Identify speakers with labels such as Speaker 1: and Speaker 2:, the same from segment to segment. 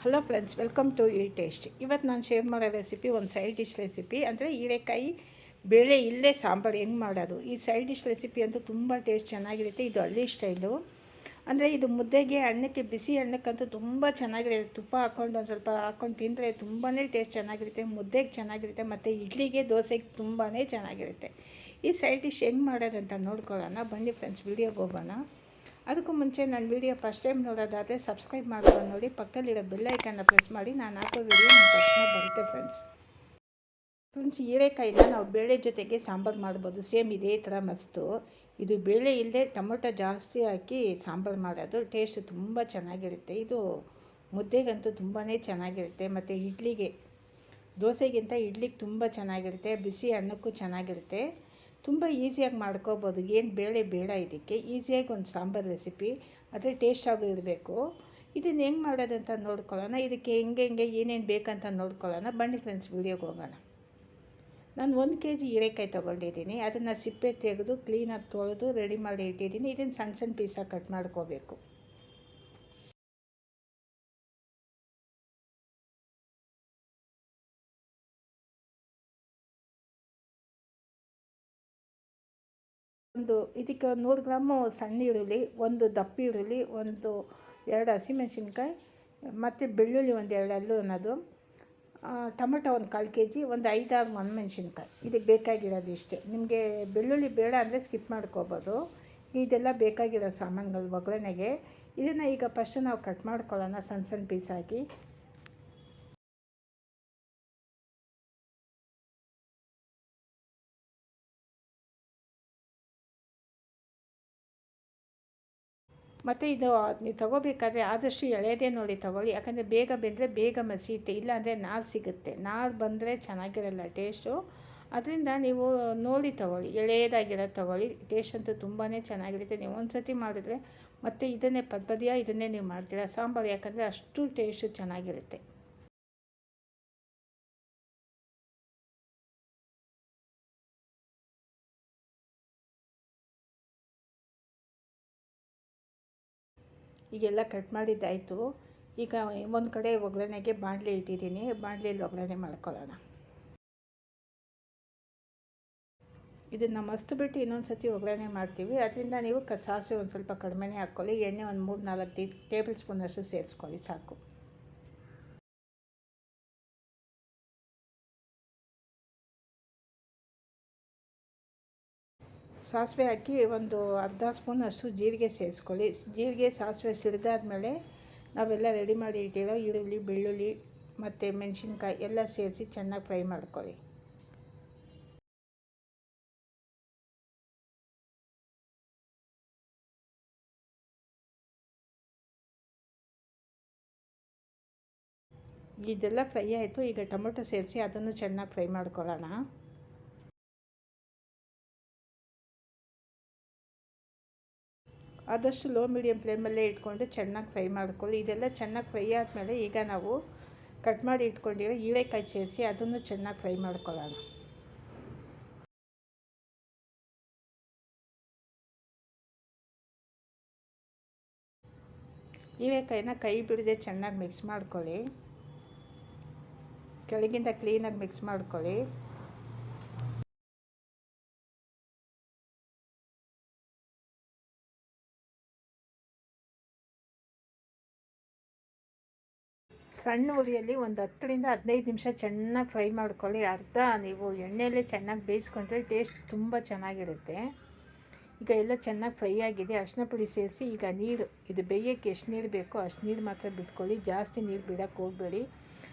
Speaker 1: Hello friends, welcome to ಈ taste. ಇವತ್ತು ನಾನು ಶೇರ್ ಮಾಡೋ ರೆಸಿಪಿ ಒಂದು ಸೈಡ್ ಡಿಶ್ ರೆಸಿಪಿ. ಅಂದರೆ ಹೀರೆಕಾಯಿ ಬೇಳೆ ಇಲ್ಲೇ ಸಾಂಬಾರು ಹೆಂಗೆ ಮಾಡೋದು. ಈ ಸೈಡ್ ಡಿಶ್ ರೆಸಿಪಿ ಅಂತೂ ತುಂಬ ಟೇಸ್ಟ್ ಚೆನ್ನಾಗಿರುತ್ತೆ. ಇದು ಹಳ್ಳಿ ಸ್ಟೈಲು. ಅಂದರೆ ಇದು ಮುದ್ದೆಗೆ, ಅನ್ನಕ್ಕೆ, ಬಿಸಿ ಅನ್ನಕ್ಕಂತೂ ತುಂಬ ಚೆನ್ನಾಗಿರುತ್ತೆ. ತುಪ್ಪ ಹಾಕ್ಕೊಂಡು ಒಂದು ಸ್ವಲ್ಪ ಹಾಕ್ಕೊಂಡು ತಿಂದರೆ ತುಂಬಾ ಟೇಸ್ಟ್ ಚೆನ್ನಾಗಿರುತ್ತೆ. ಮುದ್ದೆಗೆ ಚೆನ್ನಾಗಿರುತ್ತೆ ಮತ್ತು ಇಡ್ಲಿಗೆ, ದೋಸೆಗೆ ತುಂಬಾ ಚೆನ್ನಾಗಿರುತ್ತೆ. ಈ ಸೈಡ್ ಡಿಶ್ ಹೆಂಗೆ ಮಾಡೋದಂತ ನೋಡ್ಕೊಳ್ಳೋಣ ಬನ್ನಿ ಫ್ರೆಂಡ್ಸ್, ವೀಡಿಯೋಗೆ ಹೋಗೋಣ. ಅದಕ್ಕೂ ಮುಂಚೆ ನನ್ನ ವೀಡಿಯೋ ಫಸ್ಟ್ ಟೈಮ್ ನೋಡೋದಾದರೆ ಸಬ್ಸ್ಕ್ರೈಬ್ ಮಾಡ್ಕೊಂಡು ನೋಡಿ, ಪಕ್ಕದಲ್ಲಿರೋ ಬೆಲ್ ಐಕನ್ನ ಪ್ರೆಸ್ ಮಾಡಿ. ನಾನು ಹಾಕೋ ವೀಡಿಯೋ ನಿಮ್ಮ ತಕ್ಷಣ ಬರುತ್ತೆ ಫ್ರೆಂಡ್ಸ್. ಹೀರೆಕಾಯಿನ ನಾವು ಬೇಳೆ ಜೊತೆಗೆ ಸಾಂಬಾರು ಮಾಡ್ಬೋದು. ಸೇಮ್ ಇದೇ ಥರ ಮಸ್ತು. ಇದು ಬೇಳೆ ಇಲ್ಲದೆ ಟೊಮೊಟೊ ಜಾಸ್ತಿ ಹಾಕಿ ಸಾಂಬಾರು ಮಾಡೋದು ಟೇಸ್ಟ್ ತುಂಬ ಚೆನ್ನಾಗಿರುತ್ತೆ. ಇದು ಮುದ್ದೆಗಂತೂ ತುಂಬಾ ಚೆನ್ನಾಗಿರುತ್ತೆ. ಮತ್ತು ಇಡ್ಲಿಗೆ, ದೋಸೆಗಿಂತ ಇಡ್ಲಿಗೆ ತುಂಬ ಚೆನ್ನಾಗಿರುತ್ತೆ. ಬಿಸಿ ಅನ್ನಕ್ಕೂ ಚೆನ್ನಾಗಿರುತ್ತೆ. ತುಂಬ ಈಸಿಯಾಗಿ ಮಾಡ್ಕೋಬೋದು. ಏನು ಬೇಳೆ ಬೇಡ, ಇದಕ್ಕೆ ಈಸಿಯಾಗಿ ಒಂದು ಸಾಂಬಾರು ರೆಸಿಪಿ. ಆದರೆ ಟೇಸ್ಟ್ ಆಗೋ ಇರಬೇಕು. ಇದನ್ನು ಹೆಂಗೆ ಮಾಡೋದಂತ ನೋಡ್ಕೊಳ್ಳೋಣ. ಇದಕ್ಕೆ ಹೆಂಗೆ ಏನೇನು ಬೇಕಂತ ನೋಡ್ಕೊಳ್ಳೋಣ ಬನ್ನಿ ಫ್ರೆಂಡ್ಸ್, ವೀಡಿಯೋಗೆ ಹೋಗೋಣ. ನಾನು 1 kg ಹೀರೆಕಾಯಿ ತೊಗೊಂಡಿದ್ದೀನಿ. ಅದನ್ನು ಸಿಪ್ಪೆ ತೆಗೆದು ಕ್ಲೀನಾಗಿ ತೊಳೆದು ರೆಡಿ ಮಾಡಿ ಇಟ್ಟಿದ್ದೀನಿ. ಇದನ್ನು ಸಣ್ಣ ಸಣ್ಣ ಪೀಸಾಗಿ ಕಟ್ ಮಾಡ್ಕೋಬೇಕು. ಇದಕ್ಕೆ 100 ಗ್ರಾಮು ಸಣ್ಣ ಈರುಳ್ಳಿ, ಒಂದು ದಪ್ಪ ಈರುಳ್ಳಿ, 2 ಹಸಿಮೆಣ್ಸಿನ್ಕಾಯಿ ಮತ್ತು ಬೆಳ್ಳುಳ್ಳಿ 2 ಹಲ್ಲು ಅನ್ನೋದು, ಟೊಮೆಟೊ 1/4 kg, ಒಂದು 5-6 ಒಣಮೆಣ್ಸಿನ್ಕಾಯಿ. ಇದಕ್ಕೆ ಬೇಕಾಗಿರೋದು ಇಷ್ಟೇ. ನಿಮಗೆ ಬೆಳ್ಳುಳ್ಳಿ ಬೇಡ ಅಂದರೆ ಸ್ಕಿಪ್ ಮಾಡ್ಕೋಬೋದು. ಇದೆಲ್ಲ ಬೇಕಾಗಿರೋ ಸಾಮಾನುಗಳು ಒಗ್ಗರಣೆಗೆ. ಇದನ್ನು ಈಗ ಫಸ್ಟು ನಾವು ಕಟ್ ಮಾಡ್ಕೊಳ್ಳೋಣ ಸಣ್ಣ ಸಣ್ಣ ಪೀಸಾಗಿ. ಮತ್ತು ಇದು ನೀವು ತೊಗೋಬೇಕಾದ್ರೆ ಆದಷ್ಟು ಎಳೆದೇ ನೋಡಿ ತೊಗೊಳ್ಳಿ. ಯಾಕಂದರೆ ಬೇಗ ಬೆಂದರೆ ಬೇಗ ಮಸಿಯುತ್ತೆ. ಇಲ್ಲಾಂದರೆ ನಾರು ಸಿಗುತ್ತೆ. ನಾರು ಬಂದರೆ ಚೆನ್ನಾಗಿರಲ್ಲ ಟೇಸ್ಟು. ಅದರಿಂದ ನೀವು ನೋಡಿ ತೊಗೊಳ್ಳಿ, ಎಳೆಯದಾಗಿರೋದು ತೊಗೊಳ್ಳಿ. ಟೇಸ್ಟ್ ಅಂತೂ ತುಂಬಾ ಚೆನ್ನಾಗಿರುತ್ತೆ. ನೀವು ಒಂದು ಸತಿ ಮಾಡಿದ್ರೆ ಮತ್ತು ಇದನ್ನೇ ಇದನ್ನೇ ನೀವು ಮಾಡ್ತೀರಾ ಸಾಂಬಾರು. ಯಾಕಂದರೆ ಅಷ್ಟು ಟೇಸ್ಟು ಚೆನ್ನಾಗಿರುತ್ತೆ. ಈಗೆಲ್ಲ ಕಟ್ ಮಾಡಿದ್ದಾಯಿತು. ಈಗ ಒಂದು ಕಡೆ ಒಗ್ಗರಣೆಗೆ ಬಾಣಲೆ ಇಟ್ಟಿದ್ದೀನಿ. ಬಾಣಲೆಯಲ್ಲಿ ಒಗ್ಗರಣೆ ಮಾಡ್ಕೊಳ್ಳೋಣ. ಇದನ್ನು ಮಸ್ತು ಬಿಟ್ಟು ಇನ್ನೊಂದು ಸತಿ ಒಗ್ಗರಣೆ ಮಾಡ್ತೀವಿ. ಅದರಿಂದ ನೀವು ಸಾಸಿವೆ ಒಂದು ಸ್ವಲ್ಪ ಕಡಿಮೆನೇ ಹಾಕ್ಕೊಳ್ಳಿ. ಎಣ್ಣೆ ಒಂದು 3-4 ಟೇಬಲ್ ಸ್ಪೂನಷ್ಟು ಸೇರಿಸ್ಕೊಳ್ಳಿ, ಸಾಕು. ಸಾಸಿವೆ ಹಾಕಿ ಒಂದು ಅರ್ಧ ಸ್ಪೂನಷ್ಟು ಜೀರಿಗೆ ಸೇರಿಸ್ಕೊಳ್ಳಿ. ಜೀರಿಗೆ ಸಾಸಿವೆ ಸಿಡಿದಾದ್ಮೇಲೆ ನಾವೆಲ್ಲ ರೆಡಿ ಮಾಡಿ ಇಟ್ಟಿರೋ ಈರುಳ್ಳಿ, ಬೆಳ್ಳುಳ್ಳಿ ಮತ್ತು ಮೆಣಸಿನ್ಕಾಯಿ ಎಲ್ಲ ಸೇರಿಸಿ ಚೆನ್ನಾಗಿ ಫ್ರೈ ಮಾಡ್ಕೊಳ್ಳಿ. ಇದೆಲ್ಲ ಫ್ರೈ ಆಯಿತು. ಈಗ ಟೊಮೊಟೊ ಸೇರಿಸಿ ಅದನ್ನು ಚೆನ್ನಾಗಿ ಫ್ರೈ ಮಾಡ್ಕೊಳ್ಳೋಣ. ಆದಷ್ಟು ಲೋ ಮೀಡಿಯಮ್ ಫ್ಲೇಮಲ್ಲೇ ಇಟ್ಕೊಂಡು ಚೆನ್ನಾಗಿ ಫ್ರೈ ಮಾಡ್ಕೊಳ್ಳಿ. ಇದೆಲ್ಲ ಚೆನ್ನಾಗಿ ಫ್ರೈ ಆದಮೇಲೆ ಈಗ ನಾವು ಕಟ್ ಮಾಡಿ ಇಟ್ಕೊಂಡಿರೋ ಹೀರೆಕಾಯಿ ಸೇರಿಸಿ ಅದನ್ನು ಚೆನ್ನಾಗಿ ಫ್ರೈ ಮಾಡ್ಕೊಳ್ಳೋಣ. ಹೀರೆಕಾಯಿನ ಕೈ ಬಿಡದೆ ಚೆನ್ನಾಗಿ ಮಿಕ್ಸ್ ಮಾಡ್ಕೊಳ್ಳಿ. ಕೆಳಗಿಂದ ಕ್ಲೀನಾಗಿ ಮಿಕ್ಸ್ ಮಾಡ್ಕೊಳ್ಳಿ. ಸಣ್ಣ ಉರಿಯಲ್ಲಿ ಒಂದು 10-15 ನಿಮಿಷ ಚೆನ್ನಾಗಿ ಫ್ರೈ ಮಾಡ್ಕೊಳ್ಳಿ. ಅರ್ಧ ನೀವು ಎಣ್ಣೆಯಲ್ಲೇ ಚೆನ್ನಾಗಿ ಬೇಯಿಸ್ಕೊಂಡ್ರೆ ಟೇಸ್ಟ್ ತುಂಬ ಚೆನ್ನಾಗಿರುತ್ತೆ. ಈಗ ಎಲ್ಲ ಚೆನ್ನಾಗಿ ಫ್ರೈ ಆಗಿದೆ. ಅರಿಶಿನ ಪುಡಿ ಸೇರಿಸಿ ಈಗ ನೀರು, ಇದು ಬೇಯೋಕ್ಕೆ ಎಷ್ಟು ನೀರು ಬೇಕೋ ಅಷ್ಟು ನೀರು ಮಾತ್ರ ಬಿಟ್ಕೊಳ್ಳಿ. ಜಾಸ್ತಿ ನೀರು ಬಿಡೋಕ್ಕೆ ಹೋಗಬೇಡಿ.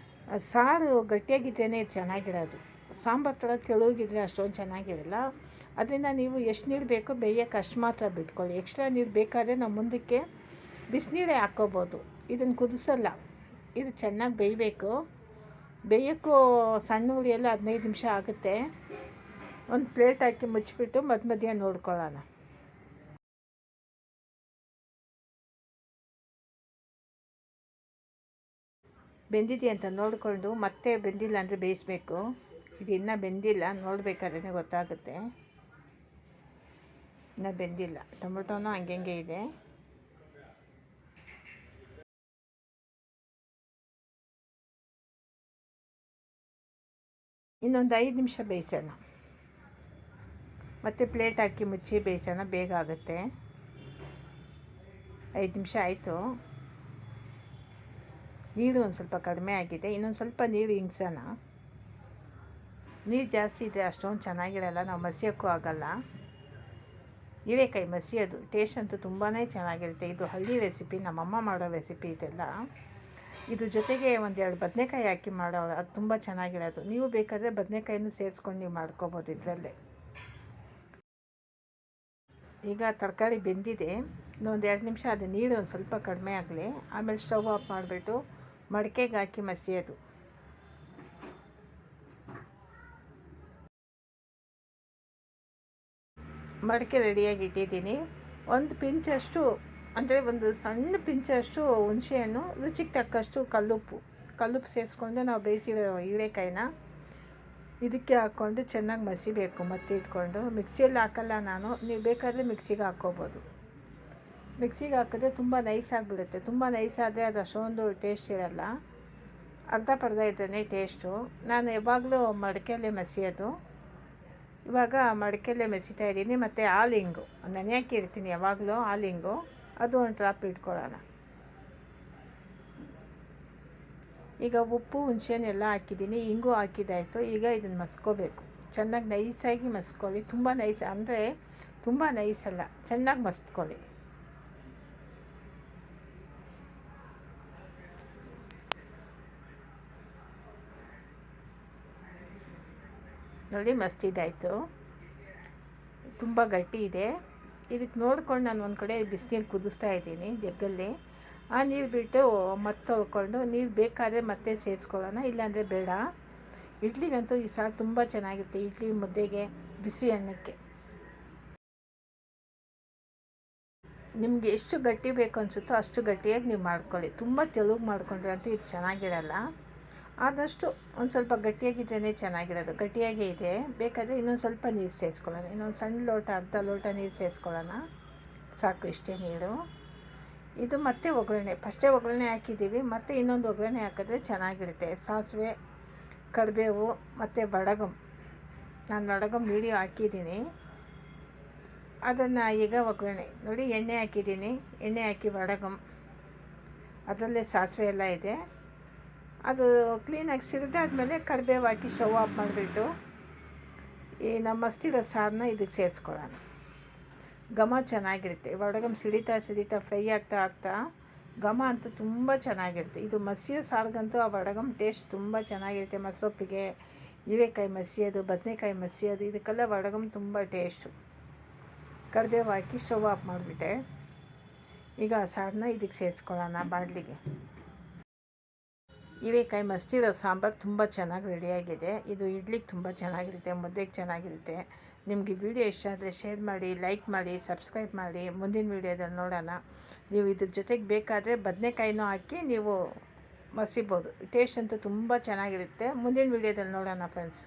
Speaker 1: ಸಾರು ಗಟ್ಟಿಯಾಗಿದ್ರೇ ಚೆನ್ನಾಗಿರೋದು. ಸಾಂಬಾರು ಥರ ತೆಳುಗಿದ್ರೆ ಅಷ್ಟೊಂದು ಚೆನ್ನಾಗಿರಲ್ಲ. ಅದರಿಂದ ನೀವು ಎಷ್ಟು ನೀರು ಬೇಕೋ ಬೇಯೋಕ್ಕೆ ಅಷ್ಟು ಮಾತ್ರ ಬಿಟ್ಕೊಳ್ಳಿ. ಎಕ್ಸ್ಟ್ರಾ ನೀರು ಬೇಕಾದರೆ ನಾವು ಮುಂದಕ್ಕೆ ಬಿಸಿನೀರೇ ಹಾಕ್ಕೋಬೋದು. ಇದನ್ನು ಕುದಿಸಲ್ಲ. ಇದು ಚೆನ್ನಾಗಿ ಬೇಯೋಕ್ಕೂ ಸಣ್ಣ ಉರಿಯಲ್ಲಿ 15 ನಿಮಿಷ ಆಗುತ್ತೆ. ಒಂದು ಪ್ಲೇಟ್ ಹಾಕಿ ಮುಚ್ಚಿಬಿಟ್ಟು ಮಧ್ಯ ನೋಡ್ಕೊಳ್ಳೋಣ. ಬೆಂದಿದೆ ಅಂತ ನೋಡಿಕೊಂಡು ಮತ್ತೆ ಬೆಂದಿಲ್ಲ ಅಂದರೆ ಬೇಯಿಸಬೇಕು. ಇದು ಇನ್ನೂ ಬೆಂದಿಲ್ಲ, ನೋಡಬೇಕಾದ್ರೆ ಗೊತ್ತಾಗುತ್ತೆ. ಇನ್ನೂ ಬೆಂದಿಲ್ಲ. ಟೊಮೊಟೊನೂ ಹಂಗೆ ಇದೆ. ಇನ್ನೊಂದು 5 ನಿಮಿಷ ಬೇಯಿಸೋಣ. ಮತ್ತು ಪ್ಲೇಟ್ ಹಾಕಿ ಮುಚ್ಚಿ ಬೇಯಿಸೋಣ, ಬೇಗ ಆಗುತ್ತೆ. 5 ನಿಮಿಷ ಆಯಿತು. ನೀರು ಒಂದು ಸ್ವಲ್ಪ ಕಡಿಮೆ ಆಗಿದೆ, ಇನ್ನೊಂದು ಸ್ವಲ್ಪ ನೀರು ಹಿಂಗ್ಸೋಣ. ನೀರು ಜಾಸ್ತಿ ಇದ್ದರೆ ಅಷ್ಟೊಂದು ಚೆನ್ನಾಗಿರಲ್ಲ, ನಾವು ಮಸಿಯೋಕ್ಕೂ ಆಗೋಲ್ಲ. ಹೀರೆಕಾಯಿ ಮಸಿಯೋದು ಟೇಸ್ಟ್ ಅಂತೂ ತುಂಬಾ ಚೆನ್ನಾಗಿರುತ್ತೆ. ಇದು ಹಳ್ಳಿ ರೆಸಿಪಿ, ನಮ್ಮಮ್ಮ ಮಾಡೋ ರೆಸಿಪಿ ಇದೆಲ್ಲ. ಇದು ಜೊತೆಗೆ 1-2 ಬದನೆಕಾಯಿ ಹಾಕಿ ಮಾಡೋ, ಅದು ತುಂಬ ಚೆನ್ನಾಗಿರೋದು. ನೀವು ಬೇಕಾದರೆ ಬದನೆಕಾಯಿನೂ ಸೇರಿಸ್ಕೊಂಡು ನೀವು ಮಾಡ್ಕೊಬೋದು ಇದರಲ್ಲೇ. ಈಗ ತರಕಾರಿ ಬೆಂದಿದೆ, ಇನ್ನೊಂದು 2 ನಿಮಿಷ ಅದು ನೀರು ಒಂದು ಸ್ವಲ್ಪ ಕಡಿಮೆ ಆಗಲಿ, ಆಮೇಲೆ ಸ್ಟವ್ ಆಫ್ ಮಾಡಿಬಿಟ್ಟು ಮಡಿಕೆಗೆ ಹಾಕಿ ಮಸಿಯೋದು. ಮಡಿಕೆ ರೆಡಿಯಾಗಿ ಇಟ್ಟಿದ್ದೀನಿ. ಒಂದು ಪಿಂಚಷ್ಟು, ಅಂದರೆ ಒಂದು ಸಣ್ಣ ಪಿಂಚಷ್ಟು ಹುಣಸೆಹಣ್ಣು, ರುಚಿಗೆ ತಕ್ಕಷ್ಟು ಕಲ್ಲುಪ್ಪು ಸೇರಿಸ್ಕೊಂಡು ನಾವು ಬೇಯಿಸಿರೋ ಹೀರೆಕಾಯಿನ ಇದಕ್ಕೆ ಹಾಕ್ಕೊಂಡು ಚೆನ್ನಾಗಿ ಮಸಿಬೇಕು. ಮತ್ತೆ ಇಟ್ಕೊಂಡು ಮಿಕ್ಸಿಯಲ್ಲಿ ಹಾಕಲ್ಲ ನಾನು, ನೀವು ಬೇಕಾದರೆ ಮಿಕ್ಸಿಗೆ ಹಾಕ್ಕೋಬೋದು. ಮಿಕ್ಸಿಗೆ ಹಾಕಿದ್ರೆ ತುಂಬ ನೈಸ್ ಆಗಿಬಿಡುತ್ತೆ. ತುಂಬ ನೈಸ್ ಆದರೆ ಅದು ಅಷ್ಟೊಂದು ಟೇಸ್ಟ್ ಇರಲ್ಲ, ಅರ್ಧ ಇದ್ದೇ ಟೇಸ್ಟು. ನಾನು ಯಾವಾಗಲೂ ಮಡಿಕೆಯಲ್ಲೇ ಮಸಿಯೋದು. ಇವಾಗ ಮಡಿಕೆಯಲ್ಲೇ ಮೆಸಿತಾ ಇದ್ದೀನಿ. ಮತ್ತು ಹಾಲಿಂಗು ನೆನೆಯೋಕ್ಕೆ ಇರ್ತೀನಿ ಯಾವಾಗಲೂ, ಹಾಲಿಂಗು ಅದು ಒಂದು ಡ್ರಾಪ್ ಇಟ್ಕೊಳ್ಳೋಣ. ಈಗ ಉಪ್ಪು ಹುಣಸೆಹಣ್ಣು ಎಲ್ಲ ಹಾಕಿದ್ದೀನಿ, ಹಿಂಗೂ ಹಾಕಿದ್ದಾಯಿತು. ಈಗ ಇದನ್ನು ಮಸ್ಕೋಬೇಕು, ಚೆನ್ನಾಗಿ ನೈಸಾಗಿ ಮಸ್ಕೊಳ್ಳಿ. ತುಂಬ ನೈಸ್ ಅಂದರೆ ತುಂಬ ನೈಸಲ್ಲ, ಚೆನ್ನಾಗಿ ಮಸ್ಕೊಳ್ಳಿ. ನೋಡಿ ಮಸ್ತಿದ್ದಾಯಿತು, ತುಂಬ ಗಟ್ಟಿ ಇದೆ. ಇದಕ್ಕೆ ನೋಡ್ಕೊಂಡು ನಾನು ಒಂದು ಕಡೆ ಬಿಸಿನೀರು ಕುದಿಸ್ತಾ ಇದ್ದೀನಿ ಜಗ್ಗಲ್ಲಿ. ಆ ನೀರು ಬಿಟ್ಟು ಮತ್ತೆ ತೊಳ್ಕೊಂಡು, ನೀರು ಬೇಕಾದರೆ ಮತ್ತೆ ಸೇರಿಸ್ಕೊಳ್ಳೋಣ, ಇಲ್ಲಾಂದರೆ ಬೇಡ. ಇಡ್ಲಿಗಂತೂ ಈ ಸಾರು ತುಂಬ ಚೆನ್ನಾಗಿರುತ್ತೆ, ಇಡ್ಲಿ ಮುದ್ದೆಗೆ, ಬಿಸಿ ಅನ್ನಕ್ಕೆ. ನಿಮಗೆ ಎಷ್ಟು ಗಟ್ಟಿ ಬೇಕು ಅನಿಸುತ್ತೋ ಅಷ್ಟು ಗಟ್ಟಿಯಾಗಿ ನೀವು ಮಾಡ್ಕೊಳ್ಳಿ. ತುಂಬ ತೆಳುಗೆ ಮಾಡ್ಕೊಂಡ್ರೆ ಅಂತೂ ಇದು ಚೆನ್ನಾಗಿರಲ್ಲ. ಆದಷ್ಟು ಒಂದು ಸ್ವಲ್ಪ ಗಟ್ಟಿಯಾಗಿದ್ದೇ ಚೆನ್ನಾಗಿರೋದು. ಗಟ್ಟಿಯಾಗೇ ಇದೆ, ಬೇಕಾದರೆ ಇನ್ನೊಂದು ಸ್ವಲ್ಪ ನೀರು ಸೇರಿಸ್ಕೊಳ್ಳೋಣ. ಇನ್ನೊಂದು ಸಣ್ಣ ಲೋಟ, ಅರ್ಧ ಲೋಟ ನೀರು ಸೇರಿಸ್ಕೊಳ್ಳೋಣ, ಸಾಕು, ಇಷ್ಟೇ ನೀರು. ಇದು ಮತ್ತೆ ಒಗ್ಗರಣೆ, ಫಸ್ಟೇ ಒಗ್ಗರಣೆ ಹಾಕಿದ್ದೀವಿ, ಮತ್ತು ಇನ್ನೊಂದು ಒಗ್ಗರಣೆ ಹಾಕಿದ್ರೆ ಚೆನ್ನಾಗಿರುತ್ತೆ. ಸಾಸಿವೆ, ಕರಿಬೇವು ಮತ್ತು ಬಡಗಮ್, ನಾನು ಬಡಗಮ್ ವೀಡಿಯೋ ಹಾಕಿದ್ದೀನಿ, ಅದನ್ನು ಈಗ ಒಗ್ಗರಣೆ ನೋಡಿ. ಎಣ್ಣೆ ಹಾಕಿದ್ದೀನಿ, ಎಣ್ಣೆ ಹಾಕಿ ಬಡಗಮ್, ಅದರಲ್ಲೇ ಸಾಸಿವೆ ಎಲ್ಲ ಇದೆ. ಅದು ಕ್ಲೀನಾಗಿ ಸಿರಿದಾದ್ಮೇಲೆ ಕರಿಬೇವು ಹಾಕಿ ಸ್ಟವ್ ಆಫ್ ಮಾಡಿಬಿಟ್ಟು ಈ ನಮ್ಮ ಮಸ್ತಿರೋ ಸಾರನ್ನ ಇದಕ್ಕೆ ಸೇರಿಸ್ಕೊಳ್ಳೋಣ. ಘಮ ಚೆನ್ನಾಗಿರುತ್ತೆ. ಬಡಗಮ್ ಸಿಡಿತಾ ಫ್ರೈ ಆಗ್ತಾ ಘಮ ಅಂತೂ ತುಂಬ ಚೆನ್ನಾಗಿರುತ್ತೆ. ಇದು ಮಸಿಯೋ ಸಾರಿಗಂತೂ ಆ ಬಡಗಮ್ ಟೇಸ್ಟ್ ತುಂಬ ಚೆನ್ನಾಗಿರುತ್ತೆ. ಮಸೊಪ್ಪಿಗೆ, ಹೀರೆಕಾಯಿ ಮಸಿಯೋದು, ಬದನೆಕಾಯಿ ಮಸಿಯೋದು, ಇದಕ್ಕೆಲ್ಲ ಬಡಗಮ್ ತುಂಬ ಟೇಸ್ಟು. ಕರಿಬೇವು ಹಾಕಿ ಸ್ಟವ್ ಆಫ್ ಮಾಡಿಬಿಟ್ಟೆ. ಈಗ ಆ ಸಾರನ್ನ ಇದಕ್ಕೆ ಸೇರಿಸ್ಕೊಳ್ಳೋಣ ಬಾಣಲಿಗೆ. ಹೀರೆಕಾಯಿ ಮಸ್ತಿರೋ ಸಾಂಬಾರು ತುಂಬ ಚೆನ್ನಾಗಿ ರೆಡಿಯಾಗಿದೆ. ಇದು ಇಡ್ಲಿಗೆ ತುಂಬ ಚೆನ್ನಾಗಿರುತ್ತೆ, ಮುದ್ದೆಗೆ ಚೆನ್ನಾಗಿರುತ್ತೆ. ನಿಮಗೆ ವಿಡಿಯೋ ಇಷ್ಟ ಆದರೆ ಶೇರ್ ಮಾಡಿ, ಲೈಕ್ ಮಾಡಿ, ಸಬ್ಸ್ಕ್ರೈಬ್ ಮಾಡಿ. ಮುಂದಿನ ವೀಡಿಯೋದಲ್ಲಿ ನೋಡೋಣ. ನೀವು ಇದ್ರ ಜೊತೆಗೆ ಬೇಕಾದರೆ ಬದನೆಕಾಯಿನೂ ಹಾಕಿ ನೀವು ಮಸಿಬೋದು. ಟೇಸ್ಟ್ ಅಂತೂ ತುಂಬ ಚೆನ್ನಾಗಿರುತ್ತೆ. ಮುಂದಿನ ವೀಡಿಯೋದಲ್ಲಿ ನೋಡೋಣ ಫ್ರೆಂಡ್ಸ್.